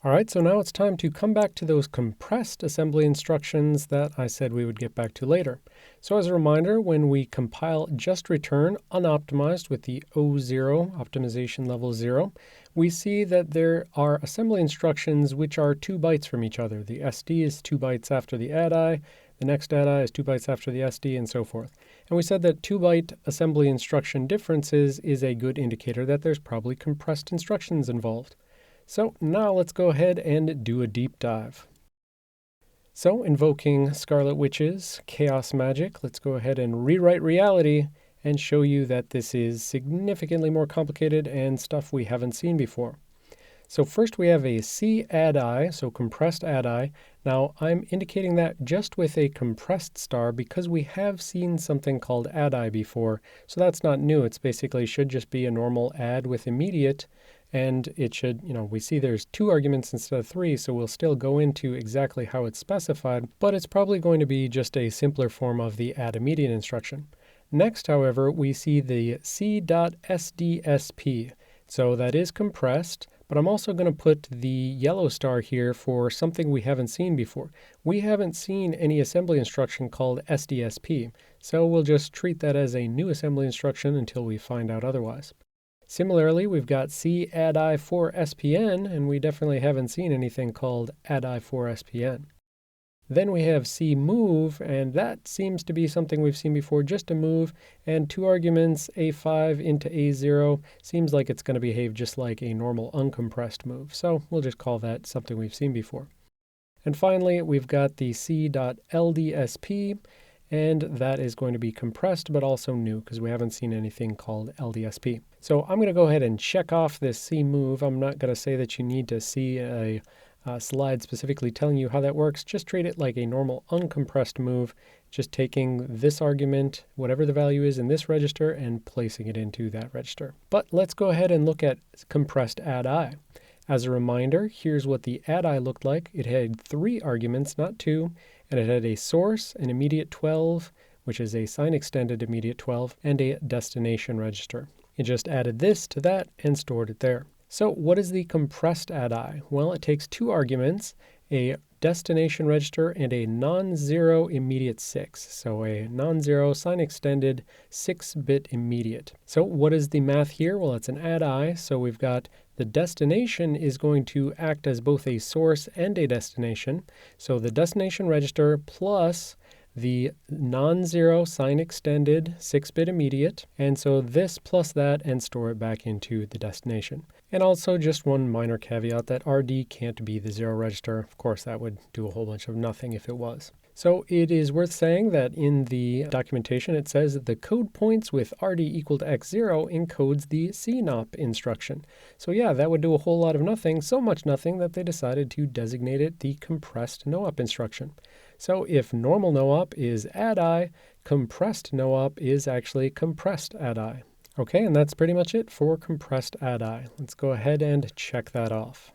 All right, so now it's time to come back to those compressed assembly instructions that I said we would get back to later. So as a reminder, when we compile JustReturn unoptimized with the O0 optimization level 0, we see that there are assembly instructions which are 2 bytes from each other. The SD is 2 bytes after the ADDI, the next ADDI is 2 bytes after the SD, and so forth. And we said that 2-byte assembly instruction differences is a good indicator that there's probably compressed instructions involved. So now let's go ahead and do a deep dive. So invoking Scarlet Witch's chaos magic, let's go ahead and rewrite reality and show you that this is significantly more complicated and stuff we haven't seen before. So first we have a C-ADDI, so compressed ADDI. Now I'm indicating that just with a compressed star because we have seen something called ADDI before. So that's not new. It's basically should just be a normal add with immediate. And it should, we see there's 2 arguments instead of 3, so we'll still go into exactly how it's specified, but it's probably going to be just a simpler form of the add immediate instruction. Next, however, we see the C.SDSP. So that is compressed, but I'm also going to put the yellow star here for something we haven't seen before. We haven't seen any assembly instruction called SDSP, so we'll just treat that as a new assembly instruction until we find out otherwise. Similarly, we've got C-ADDI for SPN, and we definitely haven't seen anything called ADDI for SPN. Then we have C-move, and that seems to be something we've seen before, just a move, and 2 arguments, A5 into A0, seems like it's going to behave just like a normal uncompressed move, so we'll just call that something we've seen before. And finally, we've got the C.LDSP, and that is going to be compressed, but also new, because we haven't seen anything called LDSP. So I'm going to go ahead and check off this C-move. I'm not going to say that you need to see a slide specifically telling you how that works. Just treat it like a normal uncompressed move, just taking this argument, whatever the value is in this register, and placing it into that register. But let's go ahead and look at compressed ADDI. As a reminder, here's what the ADDI looked like. It had 3 arguments, not 2, and it had a source, an immediate 12, which is a sign extended immediate 12, and a destination register. It just added this to that and stored it there. So what is the compressed ADDI? Well, it takes 2 arguments, a destination register and a non-zero immediate 6. So a non-zero sign extended 6-bit immediate. So what is the math here? Well, it's an ADDI, so we've got the destination is going to act as both a source and a destination. So the destination register plus the non-zero sign extended 6-bit immediate, and so this plus that and store it back into the destination. And also just one minor caveat that RD can't be the 0 register. Of course, that would do a whole bunch of nothing if it was. So it is worth saying that in the documentation it says that the code points with RD equal to X0 encodes the CNOP instruction. So yeah, that would do a whole lot of nothing, so much nothing that they decided to designate it the compressed no-op instruction. So if normal no-op is ADDI, compressed no-op is actually compressed ADDI. Okay, and that's pretty much it for compressed ADDI. Let's go ahead and check that off.